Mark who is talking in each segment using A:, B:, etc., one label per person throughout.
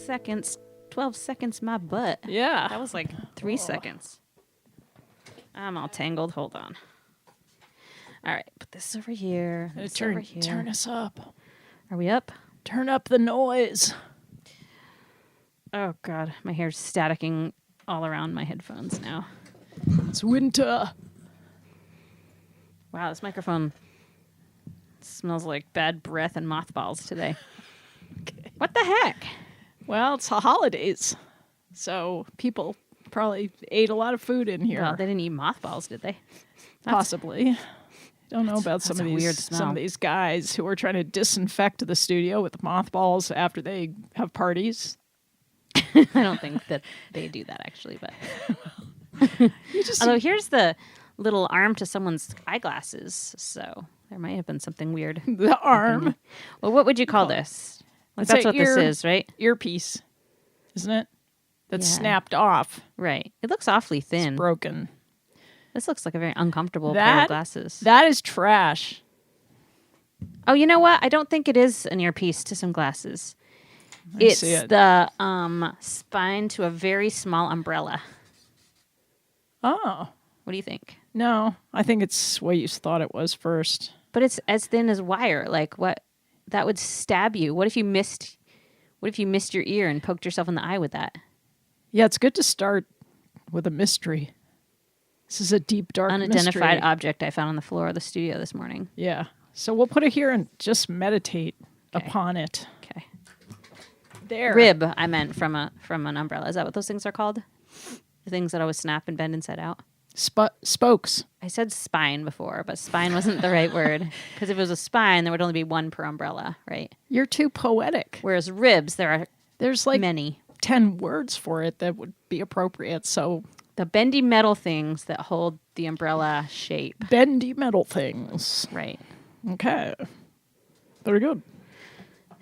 A: Seconds, 12 seconds, my butt.
B: Yeah.
A: That was like 3 seconds. I'm all tangled. Hold on. All right, put this over here. This over here.
B: Turn us up.
A: Are we up?
B: Turn up the noise.
A: Oh, God. My hair's staticking all around my headphones now.
B: It's winter.
A: Wow, this microphone smells like bad breath and mothballs today.
B: Okay.
A: What the heck?
B: Well, it's the holidays, so people probably ate a lot of food in here.
A: Well, they didn't eat mothballs, did they?
B: Possibly. Don't know about some of these guys who are trying to disinfect the studio with mothballs after they have parties.
A: I don't think that they do that actually, but although here's the little arm to someone's eyeglasses, so there might have been something weird.
B: The arm.
A: Well, what would you call this? Like that's what this is, right?
B: Earpiece, isn't it? That's snapped off.
A: Right. It looks awfully thin.
B: It's broken.
A: This looks like a very uncomfortable pair of glasses.
B: That is trash.
A: Oh, you know what? I don't think it is an earpiece to some glasses. It's the spine to a very small umbrella.
B: Oh.
A: What do you think?
B: No, I think it's what you thought it was first.
A: But it's as thin as wire. Like what? That would stab you. What if you missed your ear and poked yourself in the eye with that?
B: Yeah, it's good to start with a mystery. This is a deep, dark
A: unidentified object I found on the floor of the studio this morning.
B: Yeah. So we'll put it here and just meditate upon it.
A: Okay.
B: There.
A: Rib, I meant from an umbrella. Is that what those things are called? The things that always snap and bend inside out?
B: Spokes.
A: I said spine before, but spine wasn't the right word. Because if it was a spine, there would only be one per umbrella, right?
B: You're too poetic.
A: Whereas ribs, there's like
B: many. 10 words for it that would be appropriate, so...
A: The bendy metal things that hold the umbrella shape.
B: Bendy metal things.
A: Right.
B: Okay. Very good.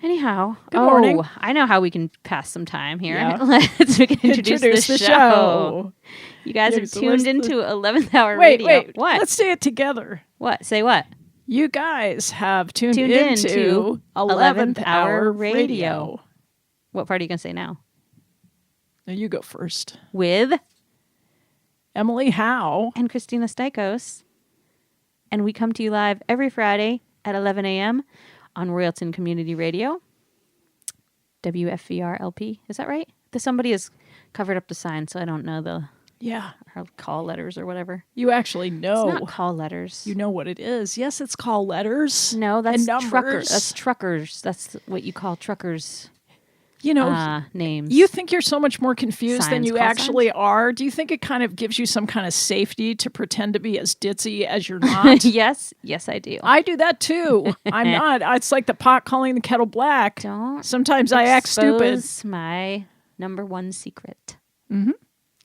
A: Anyhow.
B: Good morning.
A: I know how we can pass some time here.
B: Yeah.
A: We can introduce the show. You guys have tuned into 11th Hour Radio.
B: Wait.
A: What?
B: Let's say it together.
A: What? Say what?
B: You guys have tuned into 11th Hour Radio.
A: What part are you going to say now?
B: Now you go first.
A: With
B: Emily Howe
A: and Kristina Stykos. And we come to you live every Friday at 11 a.m. on Royalton Community Radio. WFVR-LP. Is that right? Somebody has covered up the sign, so I don't know our call letters or whatever.
B: You actually know.
A: It's not call letters.
B: You know what it is. Yes, it's call letters.
A: No, that's
B: numbers.
A: truckers. That's truckers. That's what you call truckers. names.
B: You think you're so much more confused than
A: Signs,
B: you
A: call
B: actually
A: signs?
B: are. Do you think it kind of gives you some kind of safety to pretend to be as ditzy as you're not?
A: Yes, I do.
B: I do that too. I'm not. It's like the pot calling the kettle black.
A: Don't
B: Sometimes I act stupid.
A: expose my number one secret.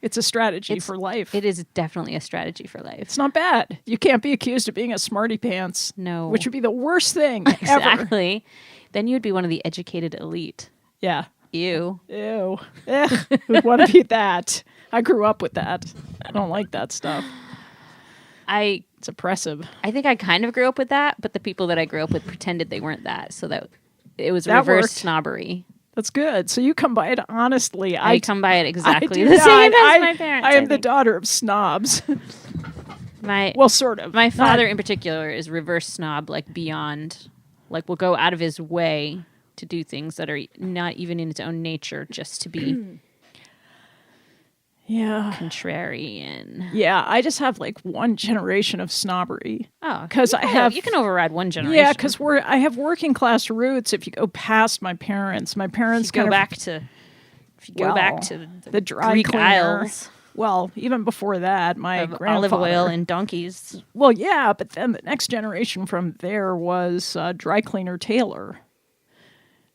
B: It's a strategy for life.
A: It is definitely a strategy for life.
B: It's not bad. You can't be accused of being a smarty pants.
A: No.
B: Which would be the worst thing ever.
A: Exactly. Then you'd be one of the educated elite.
B: Yeah.
A: Ew.
B: Ew. Who'd want to be that? I grew up with that. I don't like that stuff. It's oppressive.
A: I think I kind of grew up with that, but the people that I grew up with pretended they weren't that, so that it was
B: That
A: reverse
B: worked.
A: snobbery.
B: That's good. So you come by it honestly.
A: I come by it exactly
B: do
A: the
B: not.
A: same as my parents.
B: I am the
A: think.
B: daughter of snobs.
A: Well,
B: sort of.
A: My father in particular is reverse snob, like beyond, like will go out of his way to do things that are not even in its own nature just to be contrarian.
B: Yeah, I just have like one generation of snobbery.
A: Oh,
B: because
A: you can override one generation.
B: Yeah, because I have working class roots. If you go past my parents
A: go back to
B: the dry
A: Greek
B: cleaner.
A: Isles.
B: Well, even before that, my grandfather.
A: Olive oil and donkeys.
B: Well, yeah, but then the next generation from there was dry cleaner Taylor.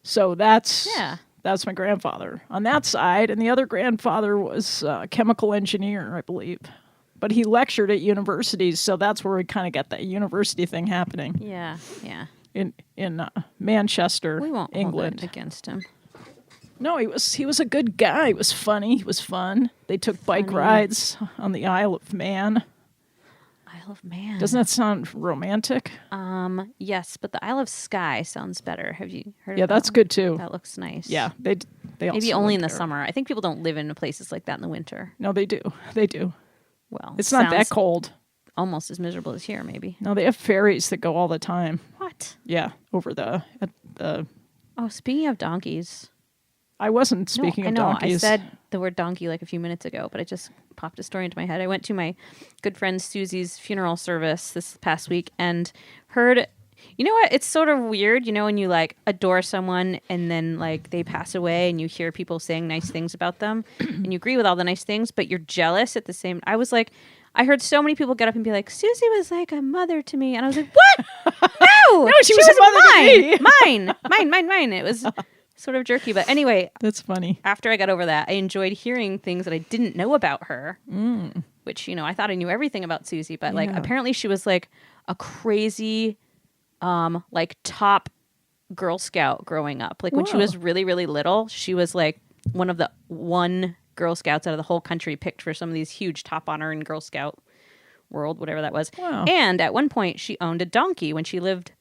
B: So that's my grandfather on that side, and the other grandfather was a chemical engineer, I believe. But he lectured at universities, so that's where we kind of got that university thing happening.
A: Yeah.
B: In Manchester,
A: We won't
B: England.
A: hold it against him.
B: No, he was a good guy. He was funny. He was fun. They took bike rides on the Isle of Man.
A: Isle of Man.
B: Doesn't that sound romantic?
A: Yes, but the Isle of Skye sounds better. Have you heard of that?
B: Yeah, that's good too.
A: That looks nice.
B: Yeah, they also
A: Maybe only in
B: live
A: the
B: there.
A: summer. I think people don't live in places like that in the winter.
B: No, they do. They do.
A: Well,
B: It's not that
A: sounds
B: cold.
A: Almost as miserable as here, maybe.
B: No, they have ferries that go all the time.
A: What?
B: Yeah, over the.
A: Oh, speaking of donkeys.
B: I wasn't speaking of donkeys.
A: I said the word donkey like a few minutes ago, but it just popped a story into my head. I went to my good friend Susie's funeral service this past week and heard, you know what? It's sort of weird, when you like adore someone and then like they pass away and you hear people saying nice things about them and you agree with all the nice things, but you're jealous at the same. I was like, I heard so many people get up and be like, Susie was like a mother to me. And I was like, what? No,
B: she was a mother to me.
A: Mine. It was sort of jerky. But anyway,
B: that's funny.
A: After I got over that, I enjoyed hearing things that I didn't know about her, which, I thought I knew everything about Susie. But like apparently she was like a crazy, like top Girl Scout growing up. Like when she was really, really little, she was like one of the Girl Scouts out of the whole country picked for some of these huge top honor in Girl Scout world, whatever that was.
B: Wow.
A: And at one point she owned a donkey when she lived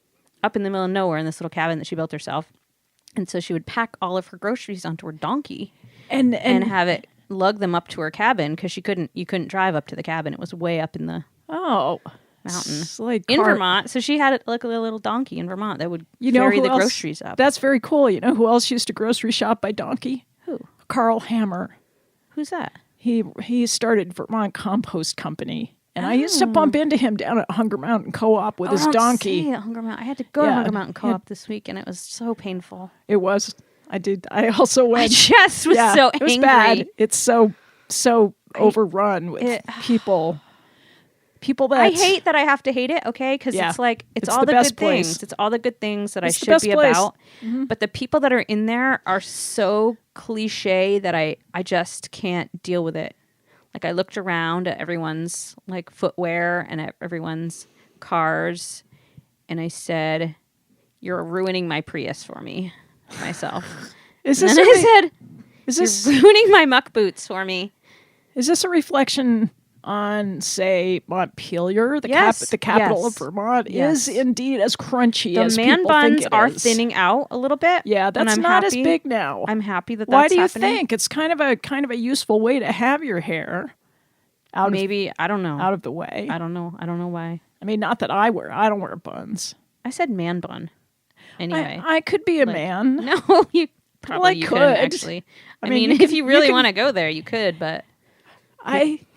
A: up in the middle of nowhere in this little cabin that she built herself. And so she would pack all of her groceries onto her donkey and have it lug them up to her cabin because you couldn't drive up to the cabin. It was way up in the mountain
B: like
A: in Vermont. So she had like a little donkey in Vermont that would
B: carry
A: the groceries up.
B: That's very cool. You know who else used to grocery shop by donkey?
A: Who?
B: Carl Hammer.
A: Who's that?
B: He started Vermont Compost Company. And I used to bump into him down at Hunger Mountain Co-op with his donkey.
A: Hunger Mountain. I had to go to Hunger Mountain Co-op this week, and it was so painful.
B: It was. I did. I also went.
A: I just was so angry.
B: It was bad. It's so overrun with people. People that
A: I hate that I have to hate it. Okay, because it's like it's all the good things. It's all the good things that I should be about. Mm-hmm. But the people that are in there are so cliche that I just can't deal with it. Like I looked around at everyone's like footwear and at everyone's cars, and I said, "You're ruining my Prius for me, myself."
B: Is this
A: "You're ruining my muck boots for me."
B: Is this a reflection on, say, Montpelier, the capital of Vermont, is indeed as crunchy as people think it is?
A: The man buns are thinning out a little bit.
B: Yeah, that's not as big now.
A: I'm happy that that's
B: Why do you
A: happening.
B: think? It's kind of a useful way to have your hair
A: I don't know.
B: out of the way.
A: I don't know why.
B: I mean, not that I don't wear buns.
A: I said man bun. Anyway.
B: I could be a man.
A: No, you probably
B: you
A: couldn't,
B: could.
A: actually. I mean, if you really want to go there, you could, but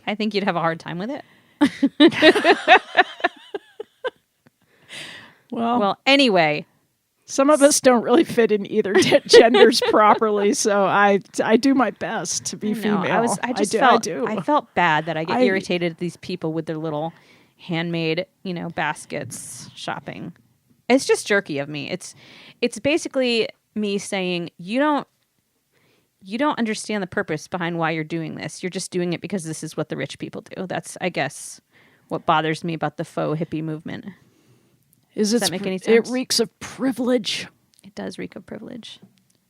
A: I think you'd have a hard time with it.
B: Well,
A: anyway,
B: Some of us don't really fit in either genders properly, so I do my best to be female.
A: I felt bad that I get irritated at these people with their little handmade, baskets shopping. It's just jerky of me. It's basically me saying you don't understand the purpose behind why you're doing this. You're just doing it because this is what the rich people do. That's, I guess, what bothers me about the faux hippie movement. Does that make any sense?
B: It reeks of privilege.
A: It does reek of privilege.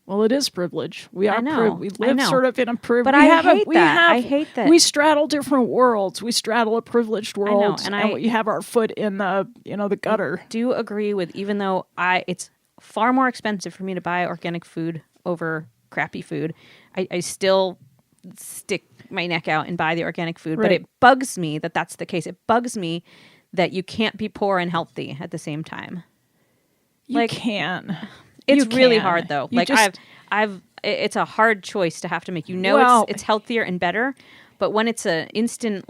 B: Well, it is privilege. We are we live sort of in a privilege.
A: But I hate that.
B: We straddle different worlds. We straddle a privileged world, and we have our foot in the the gutter.
A: I do agree with, even though it's far more expensive for me to buy organic food over crappy food, I still stick my neck out and buy the organic food. Right. But it bugs me that that's the case. It bugs me that you can't be poor and healthy at the same time.
B: You can.
A: It's really hard though. It's a hard choice to have to make. It's healthier and better, but when it's an instant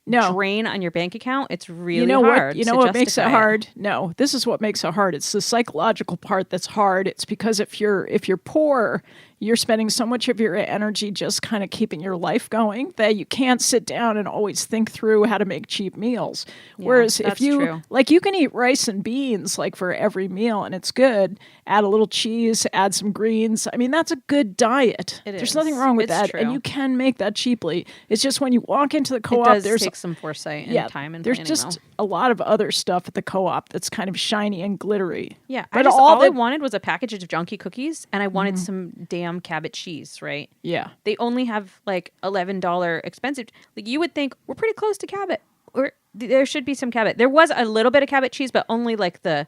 A: drain on your bank account, it's really hard.
B: What makes it hard? No, this is what makes it hard. It's the psychological part that's hard. It's because if you're poor, you're spending so much of your energy just kind of keeping your life going that you can't sit down and always think through how to make cheap meals. Yeah, whereas if you you can eat rice and beans for every meal and it's good. Add a little cheese, add some greens. I mean, that's a good diet. There's nothing wrong with that, and you can make that cheaply. It's just when you walk into the co-op,
A: there's take some foresight and time and
B: there's just a lot of other stuff at the co-op that's kind of shiny and glittery.
A: Yeah, but all I wanted was a package of junky cookies, and I wanted some damn Cabot cheese, right?
B: Yeah.
A: They only have $11 expensive. You would think we're pretty close to Cabot, or there should be some Cabot. There was a little bit of Cabot cheese, but only the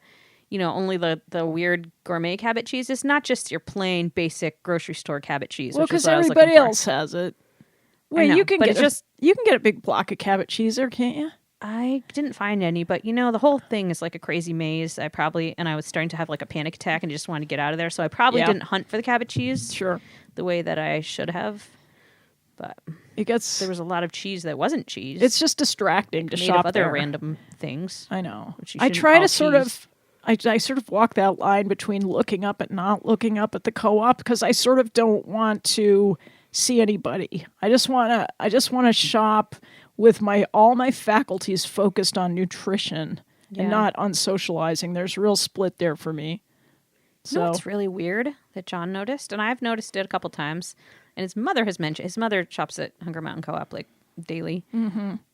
A: weird gourmet Cabot cheese. It's not just your plain basic grocery store Cabot cheese.
B: Well, because everybody else has it. Wait, you can get a big block of Cabot cheese there, can't you?
A: I didn't find any, but the whole thing is like a crazy maze. I was starting to have a panic attack and just wanted to get out of there. So I probably didn't hunt for the Cabot cheese the way that I should have. But there was a lot of cheese that wasn't cheese.
B: It's just distracting to shop
A: other random things.
B: I know. I try to sort of walk that line between looking up and not looking up at the co-op because I sort of don't want to see anybody. I just want to shop with all my faculties focused on nutrition and not on socializing. There's a real split there for me. So
A: it's really weird that John noticed, and I've noticed it a couple times, and his mother has mentioned. His mother shops at Hunger Mountain Co-op daily,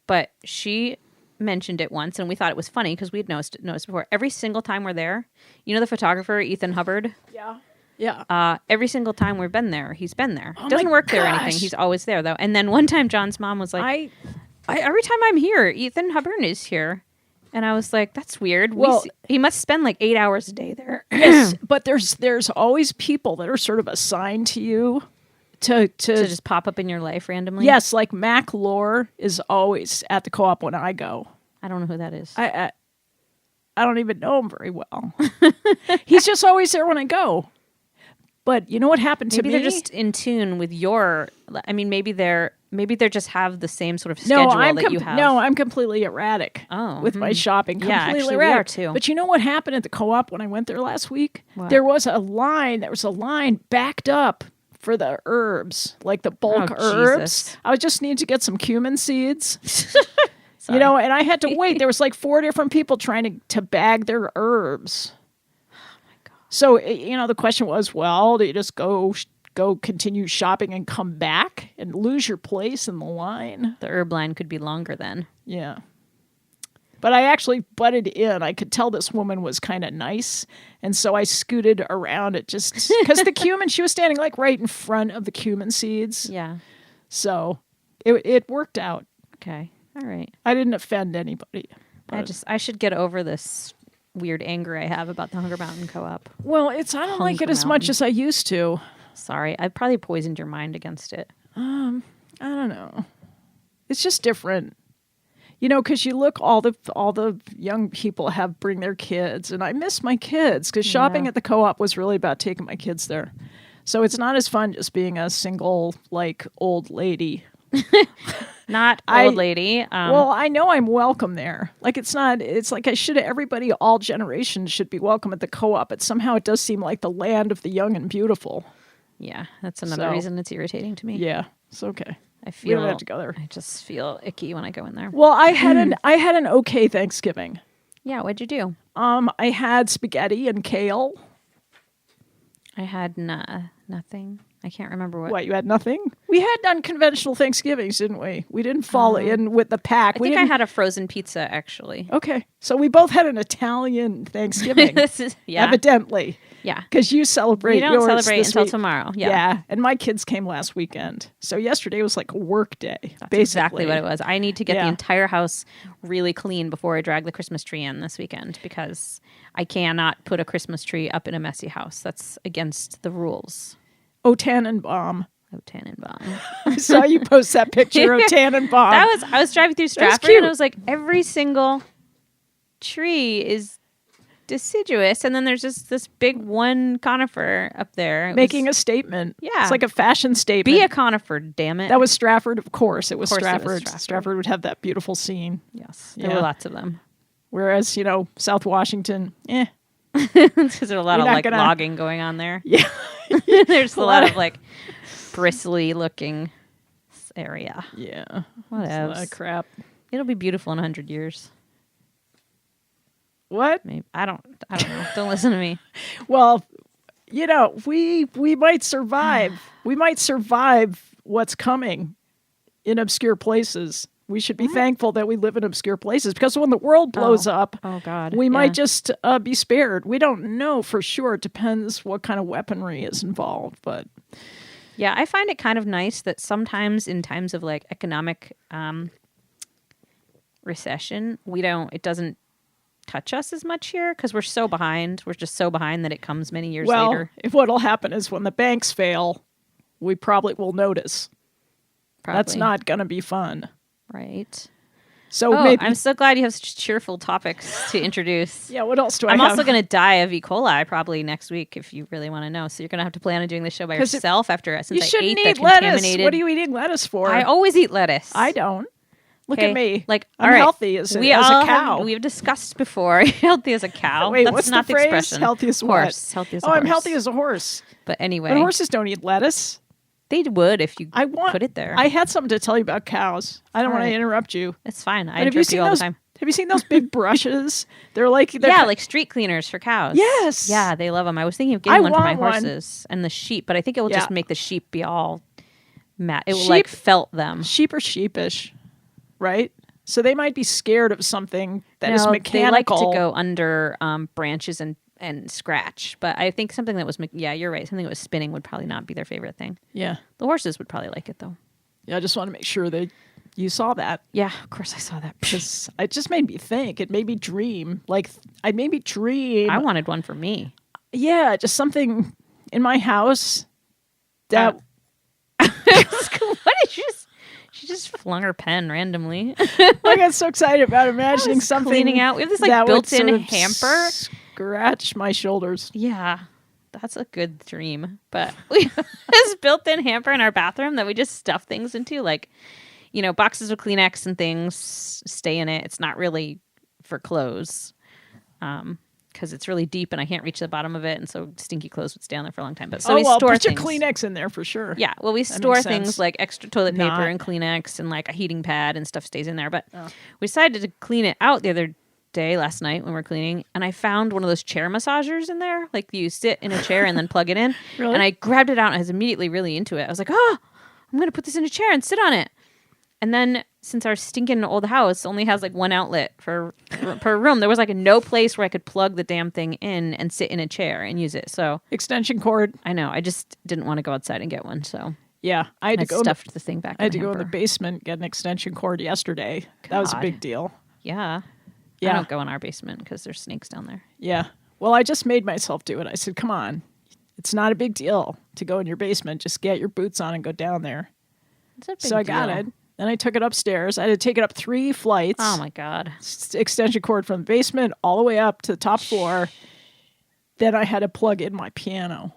A: but she mentioned it once, and we thought it was funny because we had noticed before. Every single time we're there, the photographer Ethan Hubbard.
B: Yeah.
A: Every single time we've been there, he's been there. Doesn't work there or anything. He's always there though. And then one time, John's mom was like, every time I'm here, Ethan Hubbard is here. And I was like, that's weird. Well, he must spend 8 hours a day there.
B: Yes, but there's always people that are sort of assigned to you to
A: just pop up in your life randomly.
B: Yes, like Mac Lore is always at the co-op when I go.
A: I don't know who that is.
B: I don't even know him very well. He's just always there when I go. But you know what happened to me?
A: Maybe they're just in tune with your. I mean, maybe they just have the same sort of schedule that you have.
B: No, I'm completely erratic with my shopping.
A: Completely erratic. We are too.
B: But you know what happened at the co-op when I went there last week?
A: What?
B: There was a line backed up for the herbs, like the bulk herbs.
A: Jesus.
B: I just needed to get some cumin seeds. And I had to wait. There was 4 different people trying to bag their herbs. So, the question was, well, do you just go continue shopping and come back and lose your place in the line?
A: The herb line could be longer then.
B: Yeah. But I actually butted in. I could tell this woman was kind of nice. And so I scooted around it just because the cumin, she was standing right in front of the cumin seeds.
A: Yeah.
B: So it worked out.
A: Okay. All right.
B: I didn't offend anybody.
A: I should get over this weird anger I have about the Hunger Mountain Co-op.
B: Well, I don't like it as much as I used to.
A: Sorry, I probably poisoned your mind against it.
B: I don't know. It's just different, because you look, all the young people bring their kids, and I miss my kids because shopping at the co-op was really about taking my kids there. So it's not as fun just being a single old lady.
A: not old lady.
B: Well, I know I'm welcome there. Like, it's like everybody, all generations should be welcome at the co-op, but somehow it does seem like the land of the young and beautiful.
A: Yeah, that's another reason it's irritating to me.
B: Yeah, it's okay.
A: We
B: don't have to go there.
A: I just feel icky when I go in there.
B: Well, I had an okay Thanksgiving.
A: Yeah, what'd you do?
B: I had spaghetti and kale.
A: I had nothing. I can't remember what.
B: What, you had nothing? We had unconventional Thanksgivings, didn't we? We didn't fall in with the pack.
A: I think I had a frozen pizza, actually.
B: Okay. So we both had an Italian Thanksgiving. Evidently.
A: Yeah.
B: Because you celebrate yours.
A: We don't celebrate until
B: week.
A: Tomorrow. Yeah.
B: Yeah. And my kids came last weekend. So yesterday was like a work day.
A: That's
B: basically.
A: Exactly what it was. I need to get the entire house really clean before I drag the Christmas tree in this weekend because I cannot put a Christmas tree up in a messy house. That's against the rules.
B: Oh, Tannenbaum.
A: Oh, Tannenbaum.
B: I saw you post that picture of Tannenbaum.
A: I was driving through Stratford and I was like, every single tree is deciduous, and then there's just this big one conifer up there.
B: Making a statement.
A: Yeah.
B: It's like a fashion statement.
A: Be a conifer, damn it.
B: That was Stratford, of course. It was
A: Stratford.
B: Stratford would have that beautiful scene.
A: Yes. There were lots of them.
B: Whereas, South Washington,
A: Because there's a lot of logging going on there.
B: Yeah.
A: There's a lot of bristly looking area.
B: Yeah.
A: What else?
B: A lot of crap.
A: It'll be beautiful in 100 years.
B: What?
A: Maybe. I don't know. Don't listen to me.
B: Well, we might survive. We might survive what's coming in obscure places. We should be thankful that we live in obscure places because when the world blows up, we might just be spared. We don't know for sure. It depends what kind of weaponry is involved. But
A: yeah, I find it kind of nice that sometimes in times of economic recession, it doesn't touch us as much here because we're so behind. We're just so behind that it comes many years later.
B: If what'll happen is when the banks fail, we probably will notice.
A: Probably.
B: That's not going to be fun.
A: Right.
B: So maybe
A: I'm so glad you have such cheerful topics to introduce.
B: Yeah, what else do I
A: have?
B: I'm
A: also going to die of E. coli probably next week if you really want to know. So you're going to have to plan on doing the show by yourself since I ate that contaminated.
B: What are you eating lettuce for?
A: I always eat lettuce.
B: I don't. Look at me.
A: I'm
B: healthy as a cow.
A: We have discussed before. Healthy as a cow.
B: Wait,
A: That's
B: what's
A: not
B: the phrase?
A: Expression.
B: Healthy as
A: horse.
B: What?
A: Healthy as a horse.
B: I'm healthy as a horse.
A: But anyway.
B: But horses don't eat lettuce.
A: They would if you put it there.
B: I had something to tell you about cows. I don't want to interrupt you.
A: It's fine. I interrupt you all the time.
B: Have you seen those big brushes? They're like
A: street cleaners for cows.
B: Yes.
A: Yeah, they love them. I was thinking of getting one for my horses and the sheep, but I think it will just make the sheep be all matte. It will felt them.
B: Sheep are sheepish, right? So they might be scared of something that is mechanical.
A: They like to go under branches and scratch. But I think something that was, you're right. Something that was spinning would probably not be their favorite thing.
B: Yeah.
A: The horses would probably like it, though.
B: Yeah, I just want to make sure that you saw that.
A: Yeah, of course I saw that.
B: Because it just made me think. It made me dream. I made me dream.
A: I wanted one for me.
B: Yeah, just something in my house that...
A: What did you just... She just flung her pen randomly.
B: I got so excited about imagining something
A: cleaning out. We have this built-in hamper.
B: Scratch my shoulders.
A: Yeah, that's a good dream. But we have this built-in hamper in our bathroom that we just stuff things into, boxes of Kleenex and things stay in it. It's not really for clothes. Because it's really deep and I can't reach the bottom of it, and so stinky clothes would stay on there for a long time. But so we store
B: put
A: things.
B: Your Kleenex in there for sure.
A: Yeah, well, we store things like extra toilet paper and Kleenex and a heating pad and stuff stays in there. But we decided to clean it out the other day, last night when we were cleaning, and I found one of those chair massagers in there. You sit in a chair and then plug it in.
B: Really?
A: And I grabbed it out and I was immediately really into it. I was like, I'm going to put this in a chair and sit on it. And then, since our stinking old house only has one outlet per room, there was no place where I could plug the damn thing in and sit in a chair and use it. So
B: extension cord.
A: I know. I just didn't want to go outside and get one. So
B: yeah, I stuffed
A: the thing back.
B: I had to go in the basement, get an extension cord yesterday. God. That was a big deal.
A: Yeah. I don't go in our basement because there's snakes down there.
B: Yeah. Well, I just made myself do it. I said, "Come on, it's not a big deal to go in your basement. Just get your boots on and go down there."
A: It's a big
B: so I got it. Then I took it upstairs. I had to take it up 3 flights.
A: Oh, my God.
B: Extension cord from the basement all the way up to the top floor. Then I had to plug in my piano.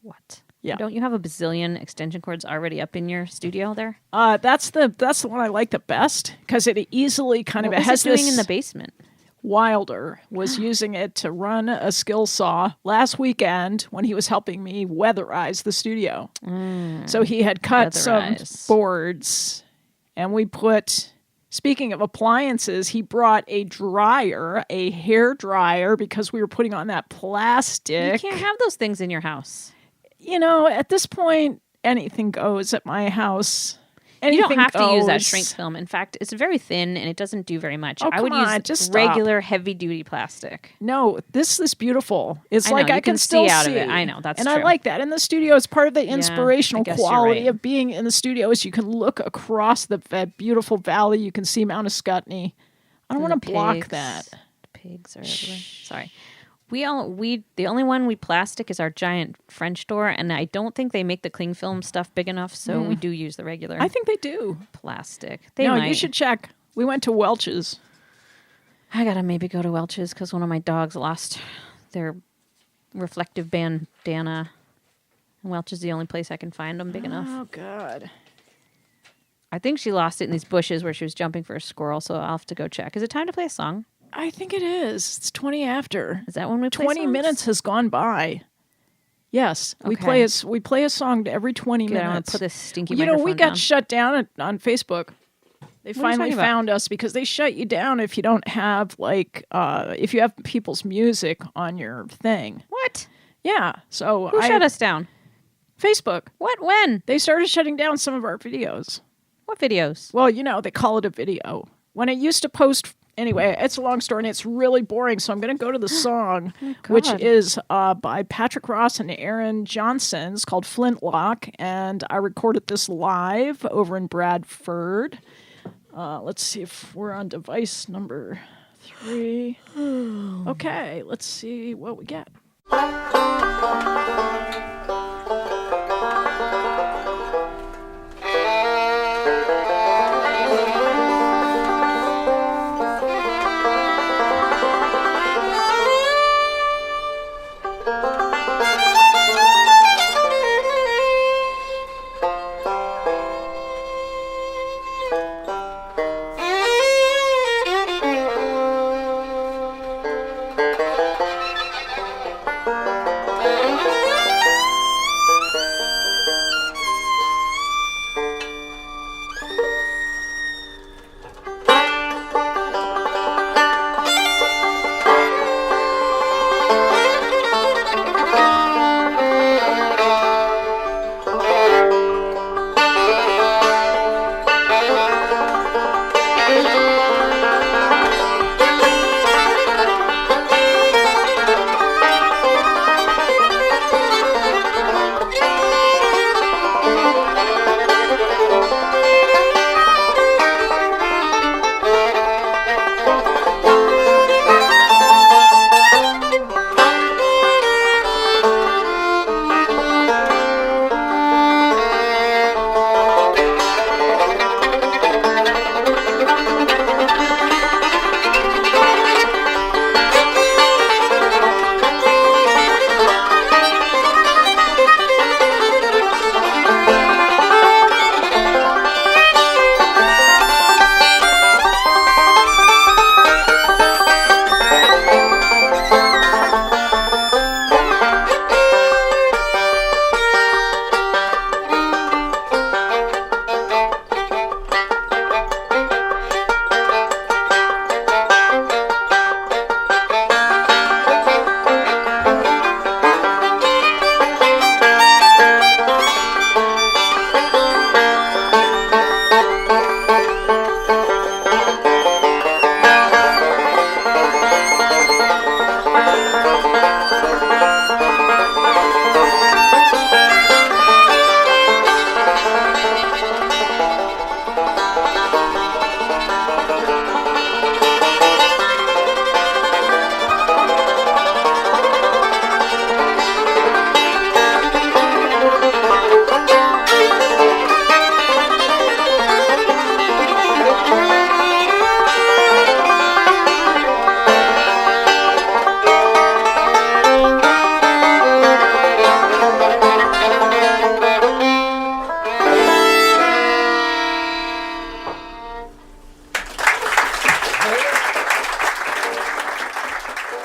A: What?
B: Yeah.
A: Don't you have a bazillion extension cords already up in your studio there?
B: That's the one I like the best because it easily kind of
A: What
B: has
A: was it doing
B: this.
A: in the basement?
B: Wilder was using it to run a skill saw last weekend when he was helping me weatherize the studio. So he had cut some boards, and we put. Speaking of appliances, he brought a dryer, a hair dryer, because we were putting on that plastic.
A: You can't have those things in your house.
B: You know, at this point, anything goes at my house. Anything
A: you don't have
B: goes.
A: to use that shrink film. In fact, it's very thin and it doesn't do very much.
B: Oh,
A: I would use
B: just
A: regular heavy-duty plastic.
B: No, this is beautiful. It's
A: I know,
B: like I can still
A: see out of it. I know, that's
B: and
A: true.
B: I like that. In the studio, it's part of the inspirational quality
A: right.
B: of being in the studio is you can look across the beautiful valley. You can see Mount Escutney. I don't want to block that.
A: The pigs are everywhere. Sorry. The only one we plastic is our giant French door, and I don't think they make the cling film stuff big enough, so we do use the regular.
B: I think they do.
A: Plastic.
B: You should check. We went to Welch's.
A: I gotta maybe go to Welch's because one of my dogs lost their reflective bandana. And Welch's is the only place I can find them big enough.
B: Oh, God.
A: I think she lost it in these bushes where she was jumping for a squirrel, so I'll have to go check. Is it time to play a song?
B: I think it is. It's 20 after.
A: Is that when we play
B: 20
A: songs?
B: minutes has gone by. Yes, we
A: Okay.
B: play a song every 20
A: Good, I'm gonna
B: minutes.
A: put this stinky
B: we
A: microphone
B: got
A: down.
B: shut down on Facebook. They
A: What are you
B: finally
A: talking about?
B: found us because they shut you down if you don't have if you have people's music on your thing.
A: What?
B: Yeah. So
A: Who shut us down?
B: Facebook.
A: What? When?
B: They started shutting down some of our videos.
A: What videos?
B: Well, they call it a video. When it used to post. Anyway, it's a long story and it's really boring, so I'm going to go to the song, which is by Patrick Ross and Aaron Johnson. It's called Flintlock, and I recorded this live over in Bradford. Let's see if we're on device number 3. Okay, let's see what we get.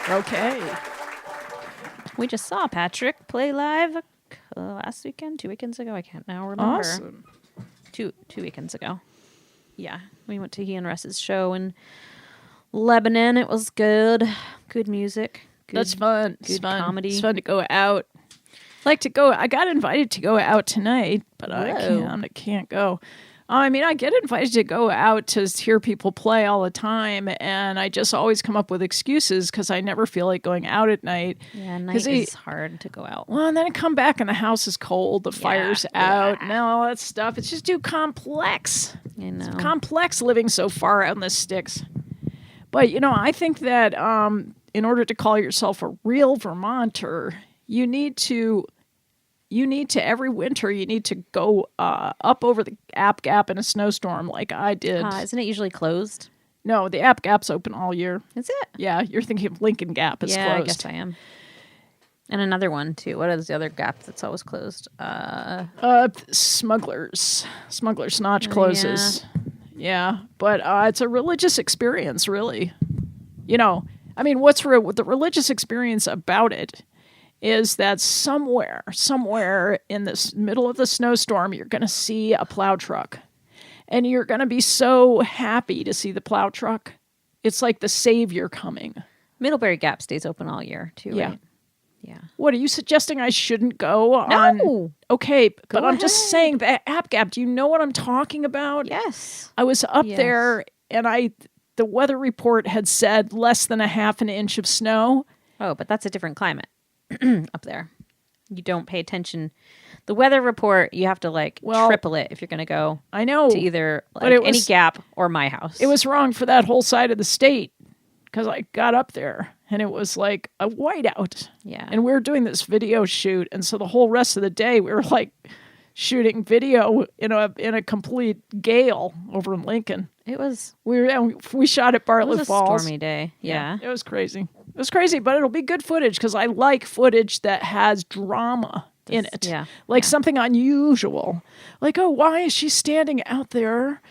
B: Okay.
A: We just saw Patrick play live last weekend, 2 weekends ago. I can't now remember.
B: Awesome.
A: Two weekends ago. Yeah, we went to he and Russ's show in Lebanon. It was good. Good music. Good,
B: That's fun.
A: Good comedy.
B: It's fun to go out. Like to go. I got invited to go out tonight, but I can't go. I mean, I get invited to go out to hear people play all the time, and I just always come up with excuses because I never feel like going out at night.
A: Yeah, night is hard to go out.
B: Well, and then I come back and the house is cold, the fire's out, and all that stuff. It's just too complex.
A: I know.
B: It's complex living so far out in the sticks. But, I think that in order to call yourself a real Vermonter, you need to every winter you need to go up over the App Gap in a snowstorm like I did.
A: Isn't it usually closed?
B: No, the App Gap's open all year.
A: Is it?
B: Yeah, you're thinking of Lincoln Gap is closed.
A: Yeah, I guess I am. And another one too. What is the other gap that's always closed?
B: Smuggler's Notch closes. Yeah, but it's a religious experience, really. I mean, what's the religious experience about it? Is that somewhere in this middle of the snowstorm, you're going to see a plow truck. And you're going to be so happy to see the plow truck. It's like the savior coming.
A: Middlebury Gap stays open all year, too, right? Yeah.
B: What, are you suggesting I shouldn't go on?
A: No!
B: Okay, but I'm just saying, the App Gap, do you know what I'm talking about?
A: Yes.
B: I was up there, and the weather report had said less than a half an inch of snow.
A: Oh, but that's a different climate. Up there, you don't pay attention. The weather report, you have to triple it if you're going to go.
B: I know
A: to either any gap or my house.
B: It was wrong for that whole side of the state because I got up there and it was like a whiteout.
A: Yeah,
B: and we were doing this video shoot, and so the whole rest of the day we were shooting video in a complete gale over in Lincoln.
A: It was
B: we shot at Bartlett Falls.
A: It was a stormy day. Yeah,
B: it was crazy. It was crazy, but it'll be good footage because I like footage that has drama in it.
A: Yeah.
B: Something unusual. Like, oh, why is she standing out there,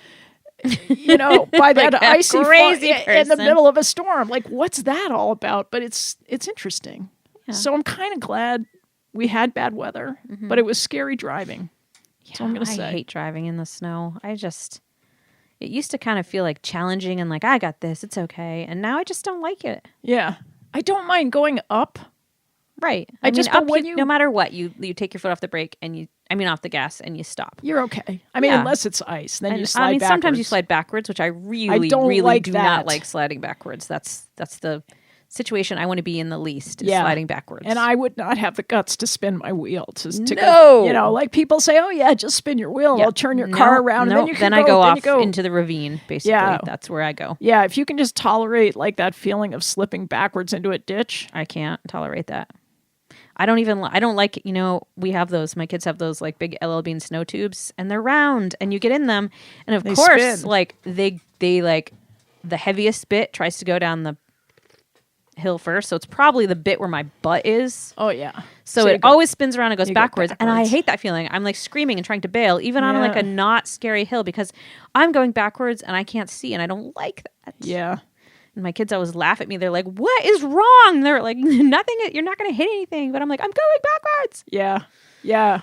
B: by that icy
A: crazy
B: in the middle of a storm? Like, what's that all about? But it's interesting. Yeah. So I'm kind of glad we had bad weather, but it was scary driving.
A: Yeah,
B: so I'm going to say.
A: I hate driving in the snow. It used to kind of feel challenging and I got this, it's okay. And now I just don't like it.
B: Yeah. I don't mind going up.
A: Right. No matter what, you take your foot off the brake and off the gas and you stop.
B: You're okay. Unless it's ice, then you slide backwards.
A: Sometimes you slide backwards, which I really do not like sliding backwards. That's the situation I want to be in the least, is sliding backwards.
B: And I would not have the guts to spin my wheel to
A: go.
B: Like people say, oh yeah, just spin your wheel. I'll turn your car around.
A: No,
B: and then you can
A: I go off into the ravine, basically.
B: Yeah.
A: That's where I go.
B: Yeah, if you can just tolerate that feeling of slipping backwards into a ditch.
A: I can't tolerate that. I don't like, we have those, my kids have those big LL Bean snow tubes, and they're round and you get in them. And of course, spin. they the heaviest bit tries to go down the hill first, so it's probably the bit where my butt is.
B: Oh yeah.
A: So it always spins around and goes backwards, and I hate that feeling. I'm screaming and trying to bail, even on a not scary hill, because I'm going backwards and I can't see, and I don't like that.
B: Yeah.
A: And my kids always laugh at me. They're like, "What is wrong?" They're like, "Nothing. You're not going to hit anything." But I'm like, "I'm going backwards."
B: Yeah. Yeah.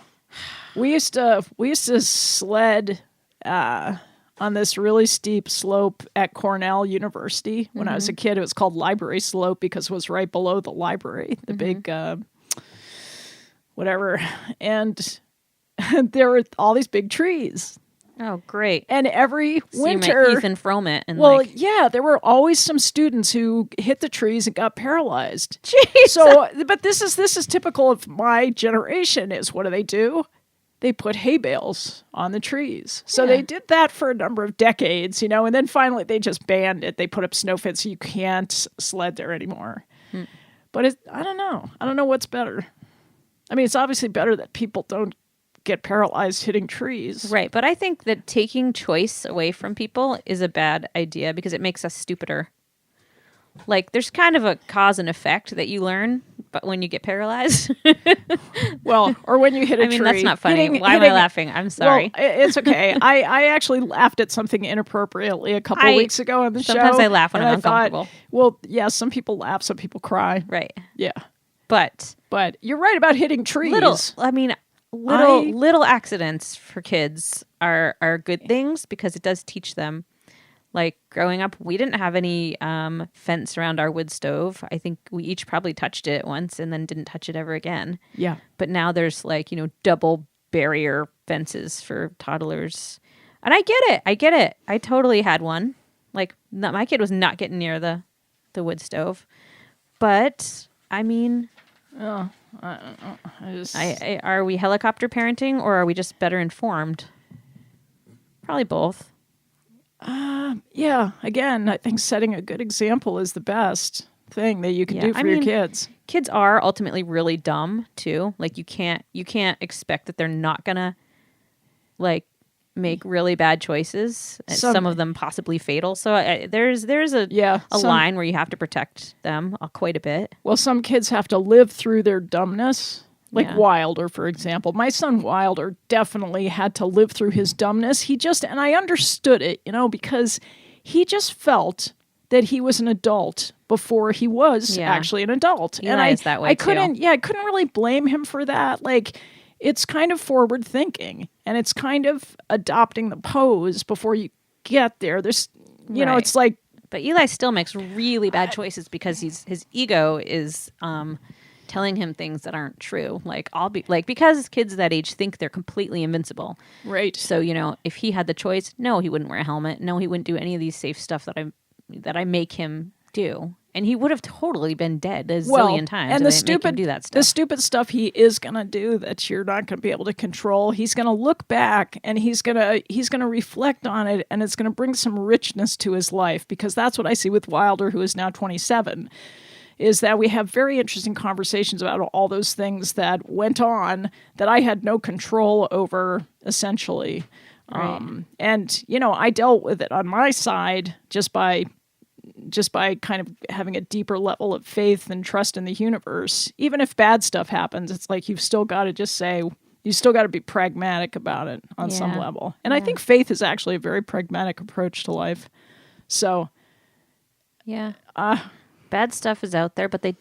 B: We used to sled on this really steep slope at Cornell University. When I was a kid, it was called Library Slope because it was right below the library, the big whatever. And there were all these big trees.
A: Oh, great.
B: And every winter...
A: So you might Ethan Frommit. And
B: yeah, there were always some students who hit the trees and got paralyzed.
A: Jeez.
B: So, but this is typical of my generation, is what do? They put hay bales on the trees. So they did that for a number of decades, and then finally they just banned it. They put up snow fence so you can't sled there anymore. But I don't know. I don't know what's better. I mean, it's obviously better that people don't get paralyzed hitting trees.
A: Right, but I think that taking choice away from people is a bad idea because it makes us stupider. There's kind of a cause and effect that you learn but when you get paralyzed.
B: Well, or when you hit a tree.
A: I mean, that's not funny. Why am I laughing? I'm sorry.
B: Well, it's okay. I actually laughed at something inappropriately a couple of weeks ago on the show.
A: Sometimes I laugh when I'm uncomfortable.
B: Well, yeah, some people laugh, some people cry.
A: Right.
B: Yeah.
A: But
B: you're right about hitting trees.
A: Little accidents for kids are good things because it does teach them. Like growing up, we didn't have any fence around our wood stove. I think we each probably touched it once and then didn't touch it ever again.
B: Yeah.
A: But now there's double barrier fences for toddlers. And I get it. I totally had one. Like my kid was not getting near the wood stove. But I mean,
B: are
A: we helicopter parenting or are we just better informed? Probably both.
B: Yeah. Again, I think setting a good example is the best thing that you can do for your kids.
A: Kids are ultimately really dumb too. Like you can't expect that they're not gonna make really bad choices. Some of them possibly fatal. So there's a line where you have to protect them quite a bit.
B: Well, some kids have to live through their dumbness. Like Wilder, for example. My son Wilder definitely had to live through his dumbness. And I understood it, because he just felt that he was an adult before he was actually an adult.
A: Eli is that way
B: I couldn't really blame him for that. Like, it's kind of forward thinking and it's kind of adopting the pose before you get there. There's, it's like.
A: But Eli still makes really bad choices because his ego is, telling him things that aren't true. Because kids that age think they're completely invincible.
B: Right.
A: So, if he had the choice, no, he wouldn't wear a helmet. No, he wouldn't do any of these safe stuff that I make him do. And he would have totally been dead a zillion times.
B: And
A: make him do that stuff.
B: The stupid stuff he is going to do that you're not going to be able to control. He's going to look back and he's going to reflect on it, and it's going to bring some richness to his life, because that's what I see with Wilder, who is now 27. Is that we have very interesting conversations about all those things that went on that I had no control over, essentially.
A: Right.
B: And, I dealt with it on my side just by kind of having a deeper level of faith and trust in the universe. Even if bad stuff happens, it's like you've still got to just say, you still got to be pragmatic about it on some level. And I think faith is actually a very pragmatic approach to life. So,
A: yeah. Bad stuff is out there, but the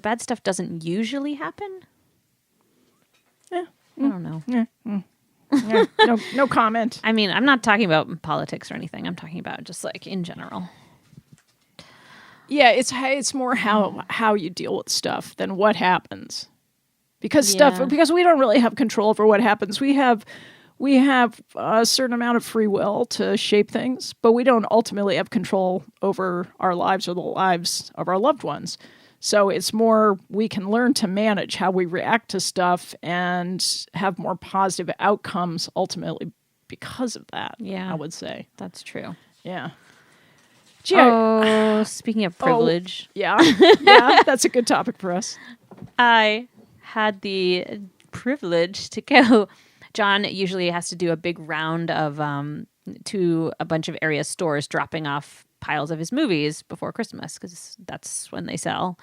A: bad stuff doesn't usually happen.
B: Yeah.
A: I don't know.
B: Yeah. No comment.
A: I mean, I'm not talking about politics or anything. I'm talking about just in general.
B: Yeah, it's more how you deal with stuff than what happens. Because we don't really have control over what happens. We have a certain amount of free will to shape things, but we don't ultimately have control over our lives or the lives of our loved ones. So it's more we can learn to manage how we react to stuff and have more positive outcomes ultimately because of that, I would say.
A: That's true.
B: Yeah.
A: Speaking of privilege.
B: Yeah, that's a good topic for us.
A: I had the privilege to go. John usually has to do a big round of to a bunch of area stores, dropping off piles of his movies before Christmas, because that's when they sell.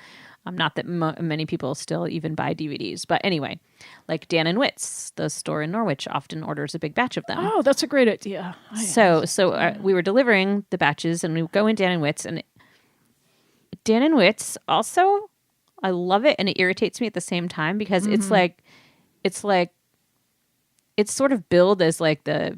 A: Not that many people still even buy DVDs, but anyway, like Dan and Whit's, the store in Norwich, often orders a big batch of them.
B: Oh, that's a great idea.
A: So we were delivering the batches, and we go in Dan and Whit's, and Dan and Whit's also, I love it, and it irritates me at the same time, because it's sort of billed as the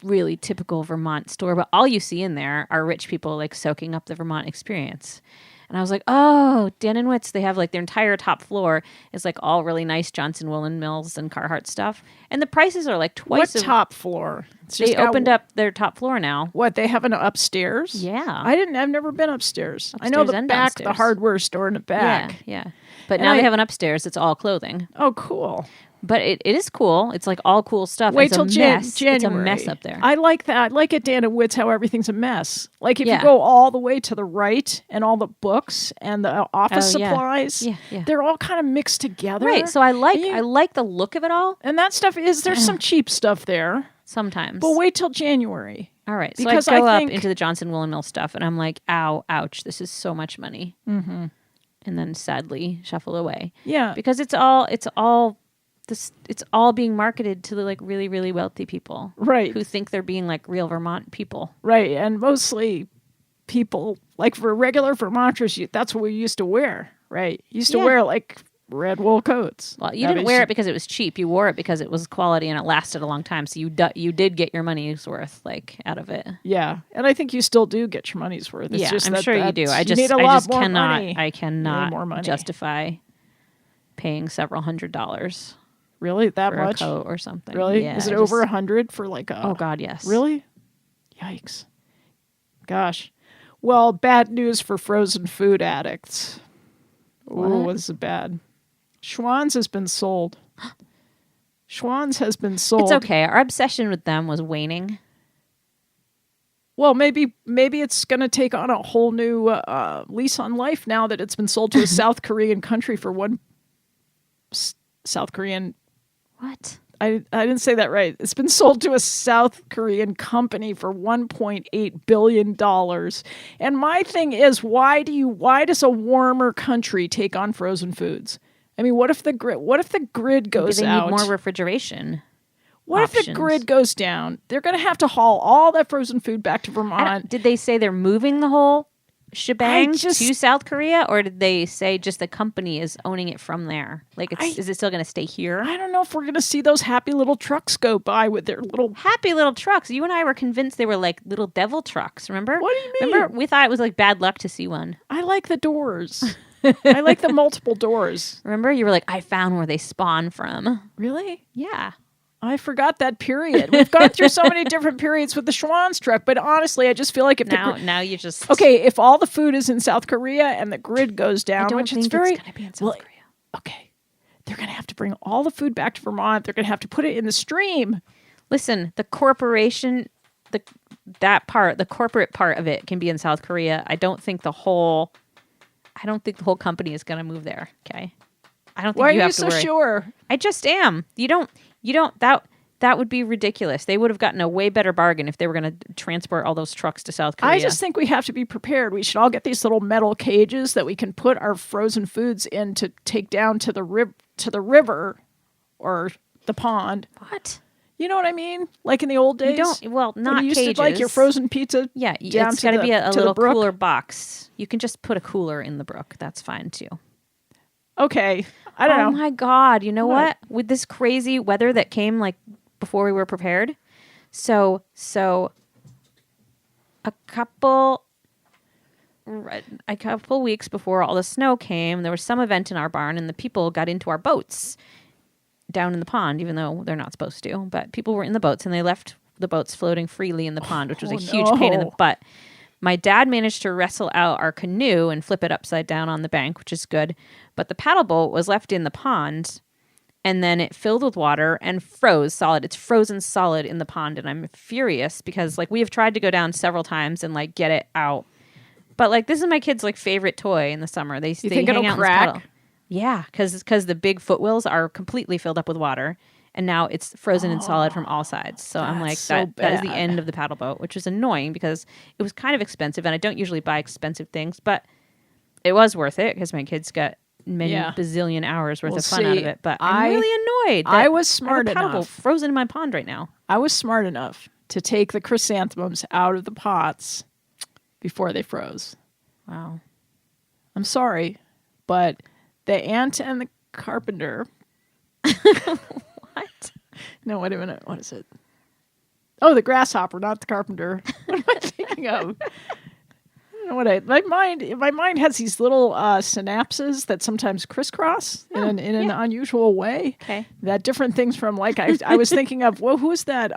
A: really typical Vermont store, but all you see in there are rich people soaking up the Vermont experience. And I was like, oh, Dan and Whit's, they have their entire top floor is all really nice Johnson Woolen Mills and Carhartt stuff. And the prices are twice.
B: What top floor?
A: They opened up their top floor now.
B: What, they have an upstairs?
A: Yeah.
B: I've never been upstairs. I know the back, downstairs. The hardware store in the back.
A: Yeah. But now they have an upstairs. It's all clothing.
B: Oh, cool.
A: But it is cool. It's all cool stuff.
B: Wait till January.
A: It's a mess up there.
B: I like that. I like at Dan and Whit's how everything's a mess. If you go all the way to the right and all the books and the office supplies, they're all kind of mixed together.
A: Right. So I like the look of it all.
B: And that stuff there's some cheap stuff there.
A: Sometimes.
B: But wait till January.
A: All right. So I go up into the Johnson Woolen Mill stuff and I'm like, ow, ouch, this is so much money.
B: Mm-hmm.
A: and then sadly shuffle away.
B: Yeah.
A: Because it's all being marketed to the like really, really wealthy people.
B: Right.
A: Who think they're being like real Vermont people.
B: Right. And mostly people, like for regular Vermonters, that's what we used to wear, right? Used to wear like red wool coats.
A: Well, you didn't wear it because it was cheap. You wore it because it was quality and it lasted a long time. So you did get your money's worth like out of it.
B: Yeah, and I think you still do get your money's worth. It's just
A: I'm sure you do. I cannot justify paying several $100s.
B: Really, that
A: for
B: much?
A: A coat or something?
B: Really?
A: Yeah,
B: is it over 100 for like a?
A: Oh God, yes.
B: Really? Yikes! Gosh. Well, bad news for frozen food addicts. Oh, this is bad. Schwann's has been sold. Schwann's has been sold.
A: It's okay. Our obsession with them was waning.
B: Well, maybe it's going to take on a whole new lease on life now that it's been sold to a South Korean country for South Korean.
A: What?
B: I didn't say that right. It's been sold to a South Korean company for $1.8 billion. And my thing is, why does a warmer country take on frozen foods? I mean, what if the grid goes out?
A: Maybe they need more refrigeration.
B: What if the grid goes down? They're going to have to haul all that frozen food back to Vermont.
A: Did they say they're moving the whole shebang to South Korea, or did they say just the company is owning it from there? Like, is it still going to stay here?
B: I don't know if we're going to see those happy little trucks go by with their little
A: happy little trucks. You and I were convinced they were like little devil trucks. Remember?
B: What do you mean?
A: Remember, we thought it was like bad luck to see one.
B: I like the doors. I like the multiple doors.
A: Remember, you were like, I found where they spawn from.
B: Really?
A: Yeah.
B: I forgot that period. We've gone through so many different periods with the Schwann's truck, but honestly, I just feel like if
A: now you just
B: if all the food is in South Korea and the grid goes down,
A: which it's going to be in South Korea.
B: Okay, they're going to have to bring all the food back to Vermont. They're going to have to put it in the stream.
A: Listen, the corporation, the corporate part of it can be in South Korea. I don't think the whole company is going to move there. Okay, I don't think
B: Why
A: you
B: are
A: have
B: you
A: to
B: so
A: worry.
B: sure?
A: I just am. You don't that would be ridiculous. They would have gotten a way better bargain if they were going to transport all those trucks to South Korea.
B: I just think we have to be prepared. We should all get these little metal cages that we can put our frozen foods in to take down to the river or the pond.
A: What?
B: You know what I mean? Like in the old days?
A: Not
B: when you used
A: cages.
B: To like your frozen pizza.
A: Yeah,
B: down
A: it's got to be a little
B: brook.
A: cooler box. You can just put a cooler in the brook. That's fine too.
B: Okay. I don't know.
A: Oh my God. You know what? With this crazy weather that came like before we were prepared. So a couple weeks before all the snow came, there was some event in our barn and the people got into our boats down in the pond, even though they're not supposed to. But people were in the boats and they left the boats floating freely in the pond, which was a huge pain in the butt. My dad managed to wrestle out our canoe and flip it upside down on the bank, which is good. But the paddle boat was left in the pond, and then it filled with water and froze solid. It's frozen solid in the pond, and I'm furious because like we have tried to go down several times and like get it out. But like this is my kid's like favorite toy in the summer. They
B: think
A: hang
B: it'll
A: out
B: crack?
A: Yeah, because the big footwills are completely filled up with water. And now it's frozen and solid from all sides. So I'm like, that is the end of the paddle boat, which is annoying because it was kind of expensive. And I don't usually buy expensive things, but it was worth it because my kids got many bazillion hours worth of fun out of it. But I'm really annoyed.
B: I was smart
A: I have a paddle boat
B: enough.
A: frozen in my pond right now.
B: I was smart enough to take the chrysanthemums out of the pots before they froze.
A: Wow.
B: I'm sorry, but the ant and the carpenter...
A: What?
B: No, wait a minute. What is it? Oh, the grasshopper, not the carpenter. What am I thinking of? I don't know my mind has these little synapses that sometimes crisscross in an unusual way.
A: Okay.
B: That different things from like I was thinking of who was that?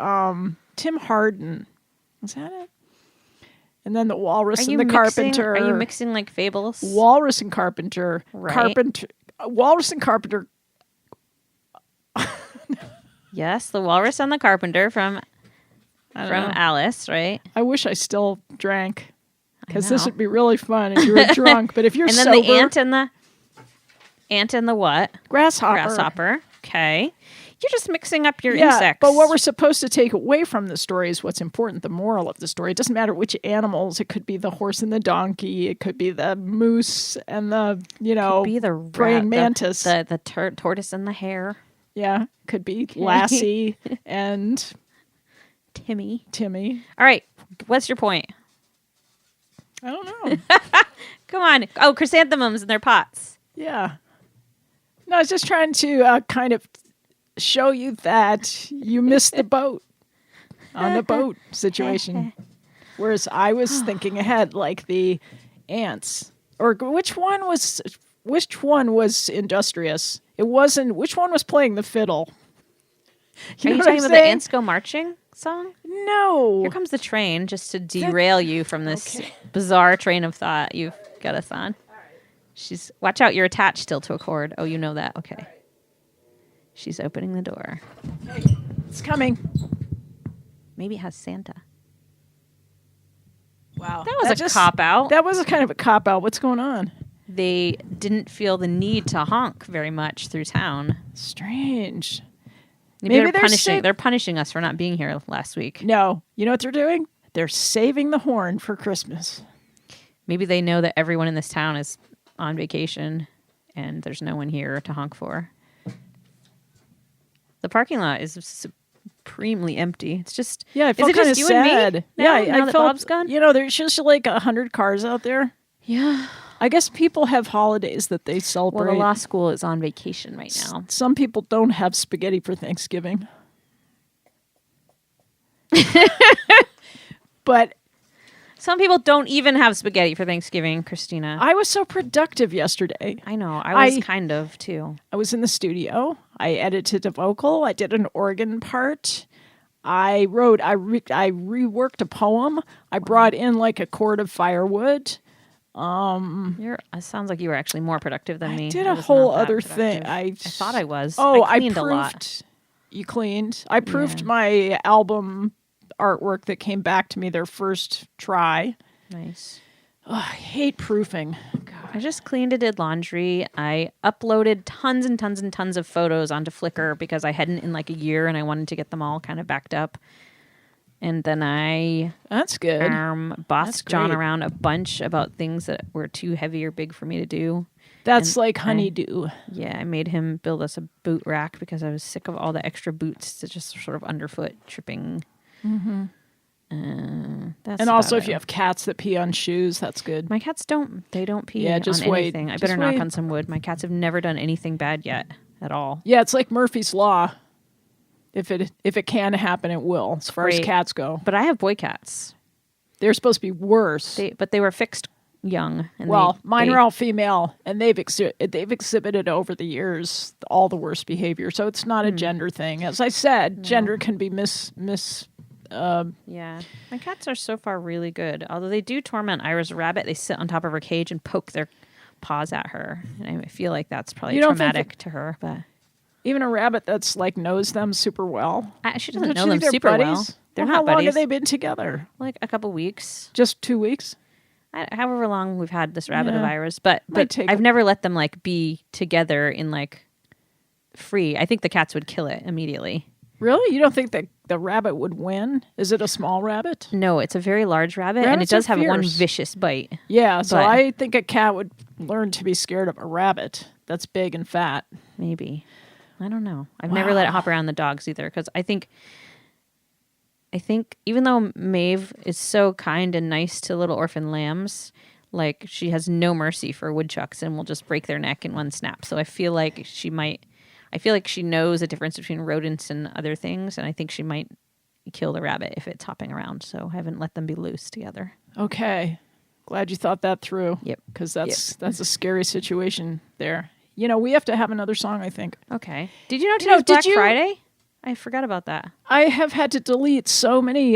B: Tim Harden. Was that it? And then the walrus and the carpenter.
A: Are you mixing like fables?
B: Walrus and carpenter.
A: Right.
B: Walrus and carpenter.
A: Yes, the walrus and the carpenter from Alice, right?
B: I wish I still drank because this would be really fun if you were drunk. But if you're
A: and then
B: sober,
A: the ant and the what?
B: Grasshopper.
A: Okay. You're just mixing up your insects.
B: But what we're supposed to take away from the story is what's important, the moral of the story. It doesn't matter which animals. It could be the horse and the donkey. It could be the moose and the,
A: could be the
B: praying mantis.
A: The tortoise and the hare.
B: Yeah. Could be Lassie and
A: Timmy.
B: All
A: right. What's your point?
B: I don't know.
A: Come on. Oh, chrysanthemums in their pots.
B: Yeah. No, I was just trying to kind of show you that you missed the boat on the boat situation. Whereas I was thinking ahead, like the ants. Or which one was industrious? It wasn't. Which one was playing the fiddle?
A: Are you talking about the Ants Go Marching song?
B: No.
A: Here comes the train just to derail you from this bizarre train of thought you've got us on. Watch out, you're attached still to a cord. Oh, you know that. Okay. She's opening the door.
B: Hey, it's coming.
A: Maybe it has Santa.
B: Wow.
A: That was a cop-out.
B: That was a kind of a cop-out. What's going on?
A: They didn't feel the need to honk very much through town.
B: Strange.
A: Maybe they're punishing us for not being here last week.
B: No. You know what they're doing? They're saving the horn for Christmas.
A: Maybe they know that everyone in this town is on vacation and there's no one here to honk for. The parking lot is supremely empty. It's just
B: I felt kind of sad.
A: I felt Bob's gone.
B: There's just like 100 cars out there.
A: Yeah,
B: I guess people have holidays that they celebrate.
A: Well, the law school is on vacation right now.
B: Some people don't have spaghetti for Thanksgiving, but
A: some people don't even have spaghetti for Thanksgiving. Kristina,
B: I was so productive yesterday.
A: I know. I was kind of too.
B: I was in the studio. I edited a vocal. I did an organ part. I reworked a poem. I brought in like a cord of firewood.
A: It sounds like you were actually more productive than me.
B: I did a whole other thing. I
A: thought I was.
B: Oh,
A: I cleaned a lot.
B: You cleaned. I proofed my album artwork that came back to me their first try.
A: Nice.
B: Oh, I hate proofing. God.
A: I just cleaned and did laundry. I uploaded tons and tons and tons of photos onto Flickr because I hadn't in like a year and I wanted to get them all kind of backed up. And then
B: That's good.
A: Bossed John around a bunch about things that were too heavy or big for me to do.
B: That's like honeydew.
A: I made him build us a boot rack because I was sick of all the extra boots that just sort of underfoot tripping.
B: Mm-hmm. And also, if you have cats that pee on shoes, that's good.
A: My cats don't pee on
B: wait.
A: anything. I better knock on some wood. My cats have never done anything bad yet at all.
B: Yeah, it's like Murphy's Law. If it can happen, it will, as far as cats go.
A: But I have boy cats.
B: They're supposed to be worse.
A: But they were fixed young. And
B: mine are all female, and they've exhibited over the years all the worst behavior. So it's not a gender thing. As I said, gender can be
A: yeah, my cats are so far really good. Although they do torment Ira's rabbit. They sit on top of her cage and poke their paws at her, and I feel like that's probably traumatic to her. But
B: even a rabbit that's like knows them super well,
A: she doesn't know them super well. They're not buddies.
B: How long have they been together?
A: Like a couple weeks.
B: Just 2 weeks.
A: However long we've had this rabbit of Ira's, but I've never let them like be together in like free. I think the cats would kill it immediately.
B: Really? You don't think that the rabbit would win? Is it a small rabbit?
A: No, it's a very large rabbit, and it does have one vicious bite.
B: Yeah, so I think a cat would learn to be scared of a rabbit that's big and fat.
A: Maybe. I don't know. I've never let it hop around the dogs either, because I think even though Maeve is so kind and nice to little orphan lambs, like she has no mercy for woodchucks and will just break their neck in one snap. So I feel like she knows the difference between rodents and other things, and I think she might kill the rabbit if it's hopping around. So I haven't let them be loose together. Okay.
B: Glad you thought that through.
A: Yep.
B: Because that's a scary situation there. We have to have another song, I think.
A: Okay. Did you know today's Black Friday? I forgot about that.
B: I have had to delete so many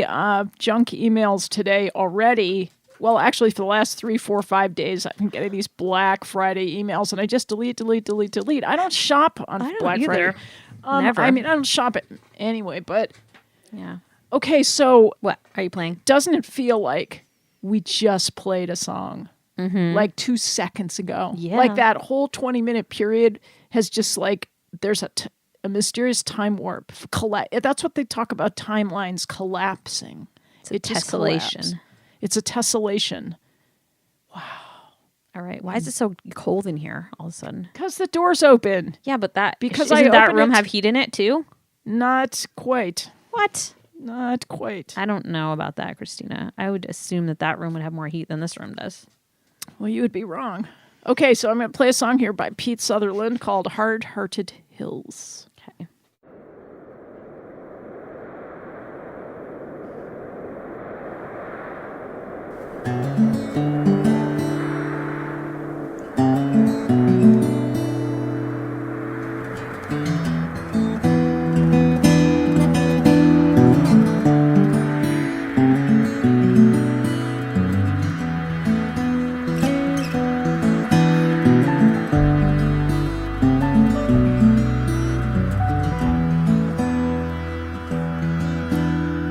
B: junk emails today already. Well, actually, for the last 3, 4, 5 days, I've been getting these Black Friday emails, and I just delete. I don't shop on Black Friday.
A: Never.
B: I don't shop it anyway, but...
A: Yeah.
B: Okay, so...
A: What are you playing?
B: Doesn't it feel like we just played a song? Mm-hmm. Like 2 seconds ago.
A: Yeah.
B: Like that whole 20-minute period has just like... There's a a mysterious time warp. That's what they talk about, timelines collapsing.
A: It's a tessellation.
B: It's a tessellation. Wow.
A: All right. Why is it so cold in here all of a sudden?
B: Because the door's open.
A: Yeah, but
B: because
A: doesn't that room have heat in it too?
B: Not quite.
A: What?
B: Not quite.
A: I don't know about that, Kristina. I would assume that room would have more heat than this room does.
B: Well, you would be wrong. Okay, so I'm going to play a song here by Pete Sutherland called Hard-Hearted Hills.
A: Okay.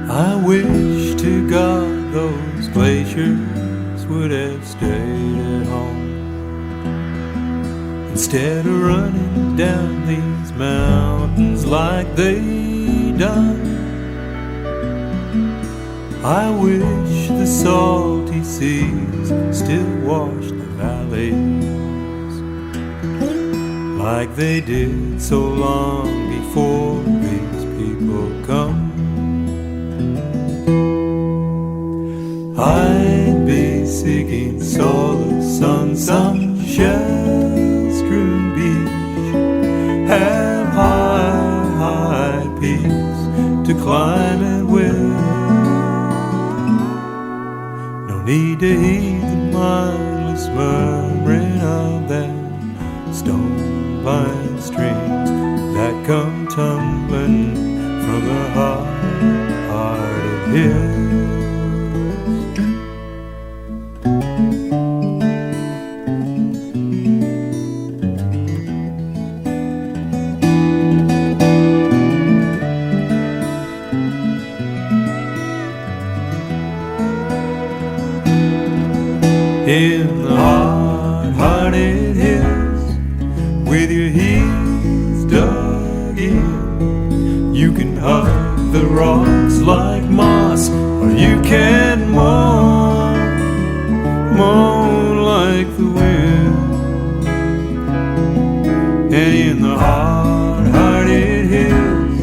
C: I wish to God those glaciers would have stayed at home instead of running down these mountains like they done. I wish the salty seas still washed the valleys like they did so long before these people come. I'd be seeking solace on some shell-strewn beach, have high peaks to climb and win. No need to heed the mindless murmuring of them stone-blind streams that come tumbling from the hard-hearted hills. In the hard-hearted hills, with your heels dug in, you can hug the rocks like moss, or you can moan like the wind. And in the hard-hearted hills,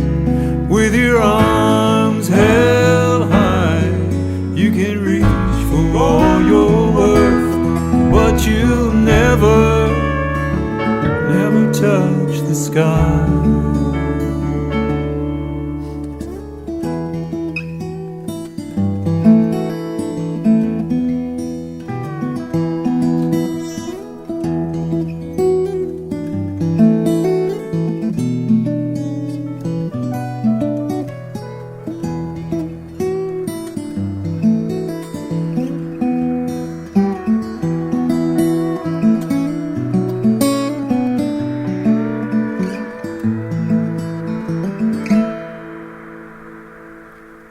C: with your arms held high, you can reach for all your worth, but you'll never touch the sky.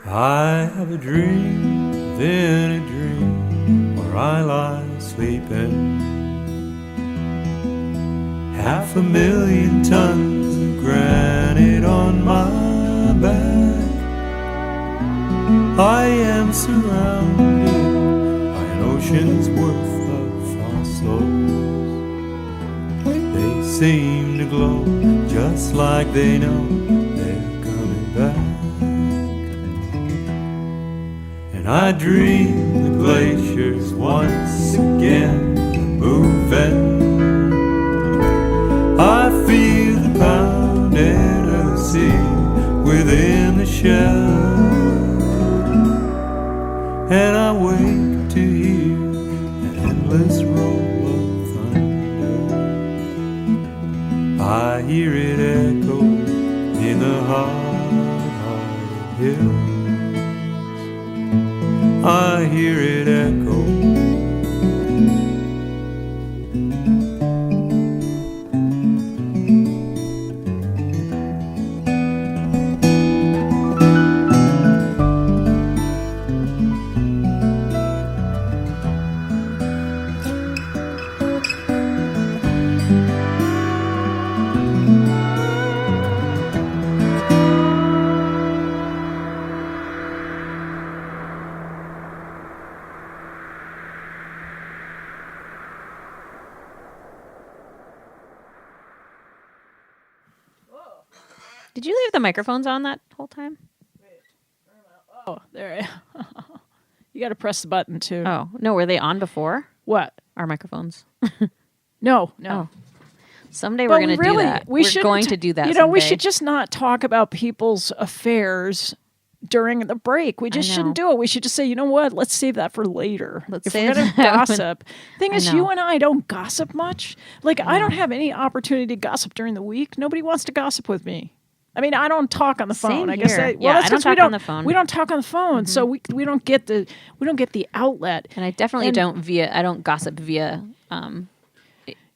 C: I have a dream within a dream where I lie sleeping. 500,000 tons of granite on my back. I am surrounded by an ocean's worth of fossils. They seem to glow just like they know they're coming back. And I dream the glaciers once again moving. I feel the pounding of the sea within the shell, and I wake to hear an endless roll of thunder. I hear it echo in the hard-hearted hills. I hear it echo.
A: Did you leave the microphones on that whole time?
B: Oh, there. You got to press the button too.
A: Oh, no, were they on before?
B: What?
A: Our microphones.
B: No.
A: Oh. Someday
B: But
A: we're going to do that. We're going to do that
B: You know, we
A: someday.
B: should just not talk about people's affairs during the break. We just shouldn't do it. We should just say, you know what? Let's save that for later.
A: Let's
B: if
A: say
B: we're going to
A: that
B: gossip. Thing is, you and I don't gossip much. Like, I don't have any opportunity to gossip during the week. Nobody wants to gossip with me. I mean, I don't talk on the phone.
A: Same
B: I guess.
A: here.
B: That's
A: I don't talk on the phone.
B: We don't talk on the phone, so we don't get the outlet.
A: And I definitely I don't gossip via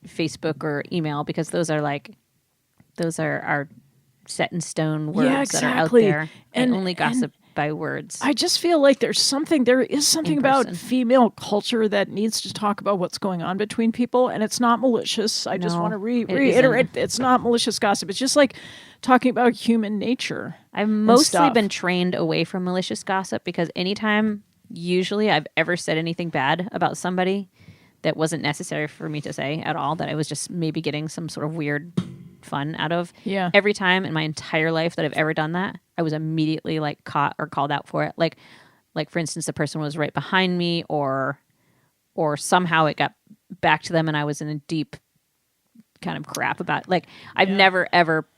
A: Facebook or email, because those are our set in stone words that are out there. And only gossip by words.
B: I just feel like there is something about female culture that needs to talk about what's going on between people, and it's not malicious. I just want to reiterate, it's not malicious gossip. It's just like talking about human nature.
A: I've mostly been trained away from malicious gossip, because anytime usually I've ever said anything bad about somebody that wasn't necessary for me to say at all, that I was just maybe getting some sort of weird fun out of.
B: Yeah.
A: Every time in my entire life that I've ever done that, I was immediately like caught or called out for it. Like for instance, the person was right behind me, or somehow it got back to them and I was in a deep kind of crap about it. Like I've never ever.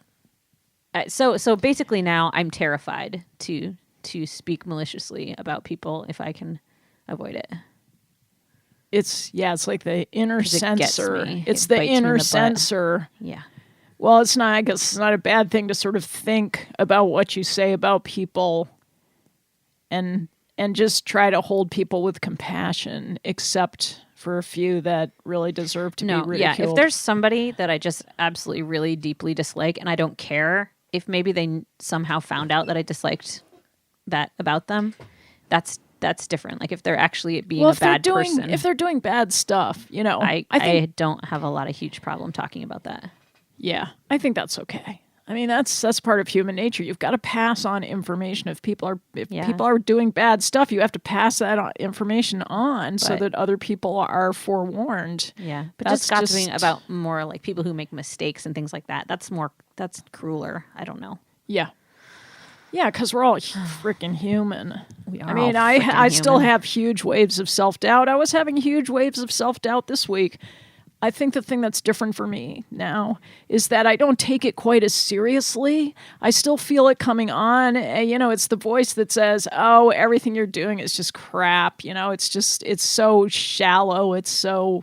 A: So basically now I'm terrified to speak maliciously about people if I can avoid it.
B: It's like the inner censor. It's
A: It
B: the
A: bites me in
B: inner
A: the butt.
B: censor.
A: Yeah.
B: Well, it's not. I guess it's not a bad thing to sort of think about what you say about people, and just try to hold people with compassion, except for a few that really deserve to be ridiculed.
A: Yeah. If there's somebody that I just absolutely really deeply dislike, and I don't care if maybe they somehow found out that I disliked that about them, that's different. Like if they're actually being a bad person.
B: If they're doing bad stuff, you know,
A: I think, I don't have a lot of huge problem talking about that.
B: Yeah, I think that's okay. I mean, that's part of human nature. You've got to pass on information. If people are doing bad stuff, you have to pass that information on so that other people are forewarned.
A: Yeah, but that's gossiping about more like people who make mistakes and things like that. That's crueler. I don't know.
B: Yeah. Yeah, because we're all freaking human.
A: We are.
B: I mean, I still have huge waves of self-doubt. I was having huge waves of self-doubt this week. I think the thing that's different for me now is that I don't take it quite as seriously. I still feel it coming on. You know, it's the voice that says, oh, everything you're doing is just crap. You know, it's so shallow. It's so,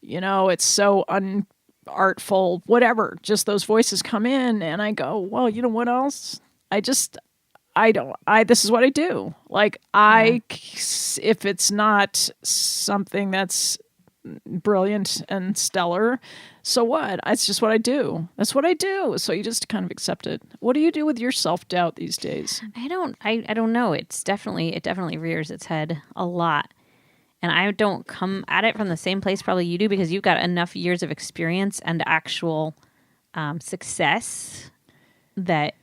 B: it's so unartful, whatever. Just those voices come in and I go, well, you know what else? This is what I do. Like if it's not something that's brilliant and stellar, so what? It's just what I do. That's what I do. So you just kind of accept it. What do you do with your self-doubt these days?
A: I don't know. It definitely rears its head a lot. And I don't come at it from the same place probably you do, because you've got enough years of experience and actual success that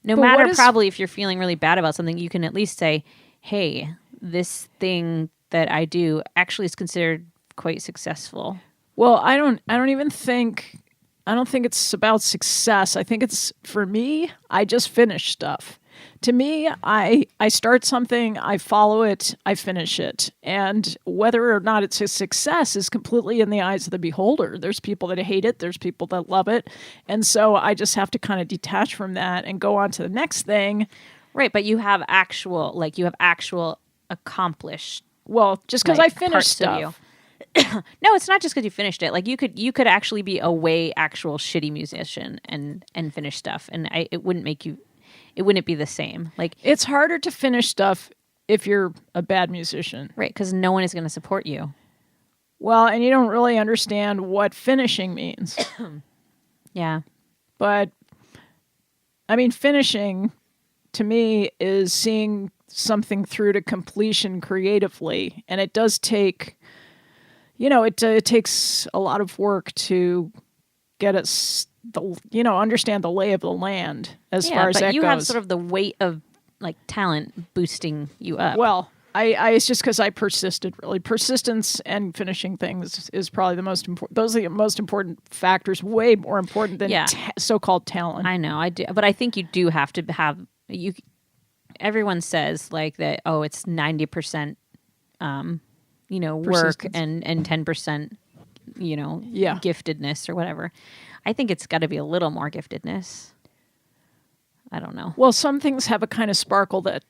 A: no matter probably if you're feeling really bad about something, you can at least say, hey, this thing that I do actually is considered quite successful.
B: Well, I don't think it's about success. I think it's, for me, I just finish stuff. To me, I start something, I follow it, I finish it. And whether or not it's a success is completely in the eyes of the beholder. There's people that hate it, there's people that love it. And so I just have to kind of detach from that and go on to the next thing.
A: Right, but you have actual accomplished.
B: Well, just because I finished stuff.
A: No, it's not just because you finished it. Like you could actually be a way actual shitty musician and finish stuff, and it wouldn't be the same. Like
B: it's harder to finish stuff if you're a bad musician,
A: right? Because no one is going to support you.
B: Well, and you don't really understand what finishing means.
A: Yeah,
B: but I mean, finishing to me is seeing something through to completion creatively, and it does take. It takes a lot of work to get us, understand the lay of the land as far as that goes.
A: You have sort of the weight of like talent boosting you up.
B: Well, It's just because I persisted, really. Persistence and finishing things is probably the most important. Those are the most important factors, way more important than so-called talent.
A: I know, I do. But I think you do have to have, everyone says like that, oh, it's 90%, work and 10%, giftedness or whatever. I think it's got to be a little more giftedness. I don't know.
B: Well, some things have a kind of sparkle that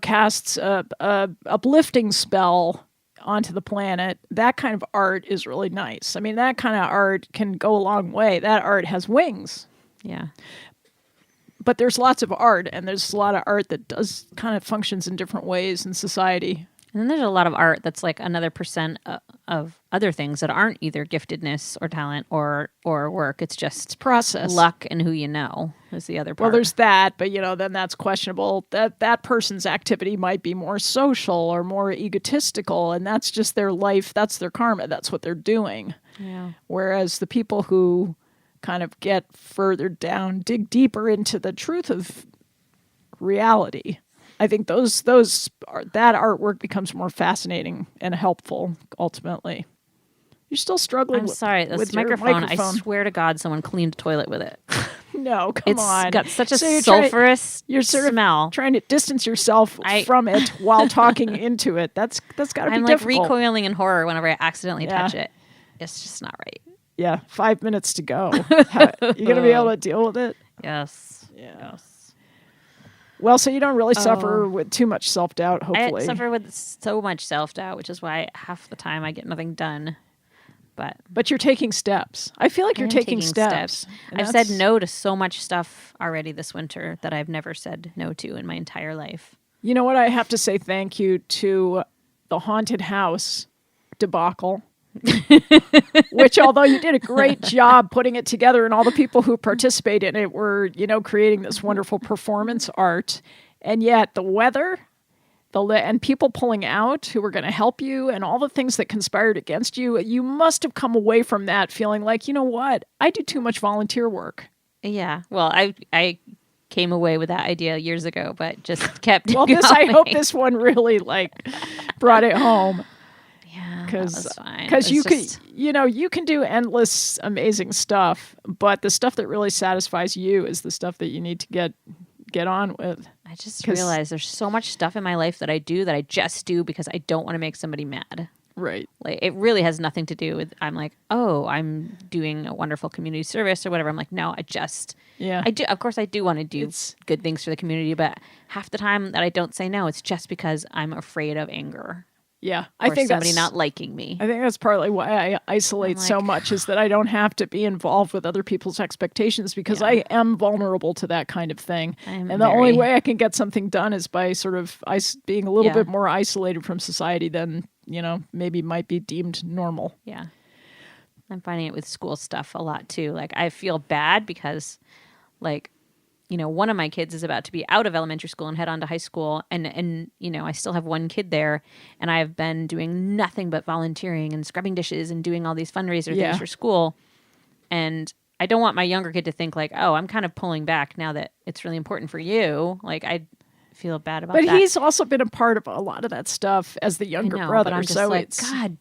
B: casts a uplifting spell onto the planet. That kind of art is really nice. I mean, that kind of art can go a long way. That art has wings.
A: Yeah.
B: But there's lots of art, and there's a lot of art that does kind of functions in different ways in society.
A: And then there's a lot of art that's like another percent of other things that aren't either giftedness or talent or work. It's just
B: process,
A: luck, and who you know is the other part.
B: Well, there's that, but then that's questionable. That person's activity might be more social or more egotistical, and that's just their life. That's their karma. That's what they're doing.
A: Yeah. Whereas
B: the people who kind of get further down, dig deeper into the truth of reality, I think that artwork becomes more fascinating and helpful ultimately. You're still struggling.
A: I'm sorry, this
B: with
A: microphone. I swear to God, someone cleaned the toilet with it.
B: No, come on.
A: It's got such a sulfurous smell.
B: Trying to distance yourself from it while talking into it. That's got to be difficult.
A: I'm like recoiling in horror whenever I accidentally touch it. It's just not right.
B: Yeah, 5 minutes to go. You going to be able to deal with it?
A: Yes.
B: Yeah. Yes. Well, so you don't really suffer with too much self-doubt, hopefully.
A: I suffer with so much self-doubt, which is why half the time I get nothing done. But
B: you're taking steps. I feel like you're taking steps.
A: I've said no to so much stuff already this winter that I've never said no to in my entire life.
B: You know what? I have to say thank you to the haunted house debacle. Which, although you did a great job putting it together, and all the people who participate in it were, creating this wonderful performance art, and yet the weather, and people pulling out who were going to help you, and all the things that conspired against you, you must have come away from that feeling like, you know what, I do too much volunteer work.
A: Yeah, well, I came away with that idea years ago, but just kept
B: well,
A: going.
B: I hope this one really brought it home.
A: Yeah,
B: because you can do endless amazing stuff, but the stuff that really satisfies you is the stuff that you need to get on with.
A: I just realized there's so much stuff in my life that I do that I just do because I don't want to make somebody mad.
B: Right.
A: Like it really has nothing to do with I'm like, oh, I'm doing a wonderful community service or whatever. I'm like, no, I do. Of course I do want to do good things for the community, but half the time that I don't say no, it's just because I'm afraid of anger.
B: Yeah,
A: I think somebody not liking me.
B: I think that's partly why I isolate so much, is that I don't have to be involved with other people's expectations because I am vulnerable to that kind of thing. And the only way I can get something done is by sort of being a little bit more isolated from society than, maybe might be deemed normal.
A: Yeah. I'm finding it with school stuff a lot too. Like I feel bad because one of my kids is about to be out of elementary school and head on to high school. And I still have one kid there, and I've been doing nothing but volunteering and scrubbing dishes and doing all these fundraiser things for school. And I don't want my younger kid to think like, oh, I'm kind of pulling back now that it's really important for you. Like I feel bad about that.
B: But he's also been a part of a lot of that stuff as the younger brother.
A: But I'm just God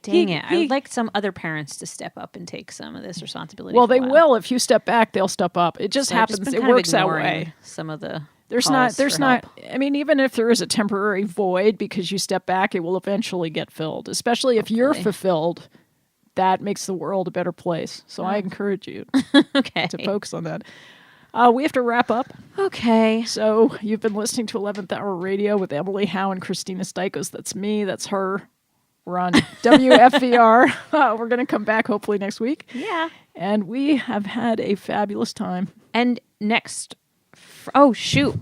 A: dang it. I would like some other parents to step up and take some of this responsibility.
B: Well, they will. If you step back, they'll step up. It just happens. It works that way.
A: Some of the
B: there's not. I mean, even if there is a temporary void because you step back, it will eventually get filled. Especially if you're fulfilled, that makes the world a better place. So I encourage you to focus on that. We have to wrap up.
A: Okay.
B: So you've been listening to 11th Hour Radio with Emily Howe and Kristina Stykos. That's me. That's her. We're on WFVR. We're going to come back hopefully next week.
A: Yeah.
B: And we have had a fabulous time.
A: And next... oh, shoot.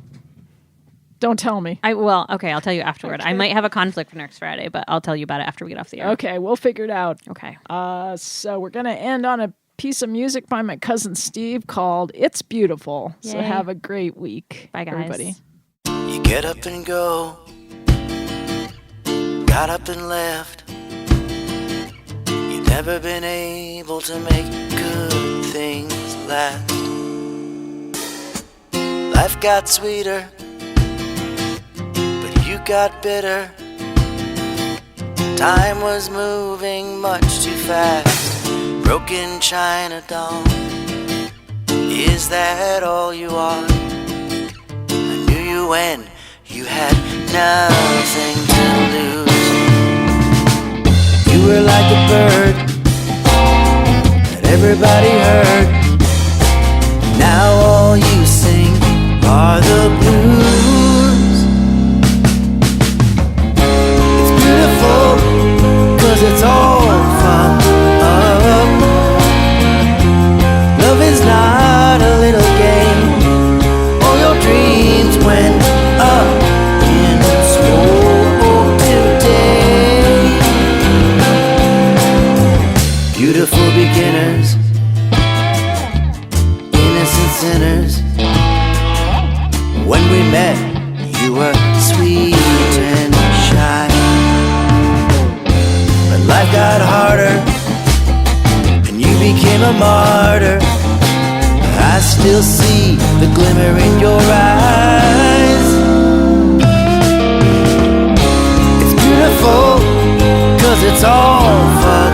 B: Don't tell me.
A: I'll tell you afterward. Okay. I might have a conflict for next Friday, but I'll tell you about it after we get off the air.
B: Okay, we'll figure it out.
A: Okay.
B: So we're going to end on a piece of music by my cousin Steve called It's Beautiful. Yay. So have a great week.
A: Bye, guys.
B: Everybody.
D: You get up and go. Got up and left. You've never been able to make good things last. Life got sweeter, but you got bitter. Time was moving much too fast. Broken China doll, is that all you are? I knew you when you had nothing to lose. You were like a bird that everybody heard. Now all you sing are the blues. It's beautiful, 'cause it's all from up. Love is not a little game. All your dreams went up in smoke today. Beautiful beginners, innocent sinners. When we met, you were sweet and shy. But life got harder, and you became a martyr. I still see the glimmer in your eyes. It's beautiful, 'cause it's all fucked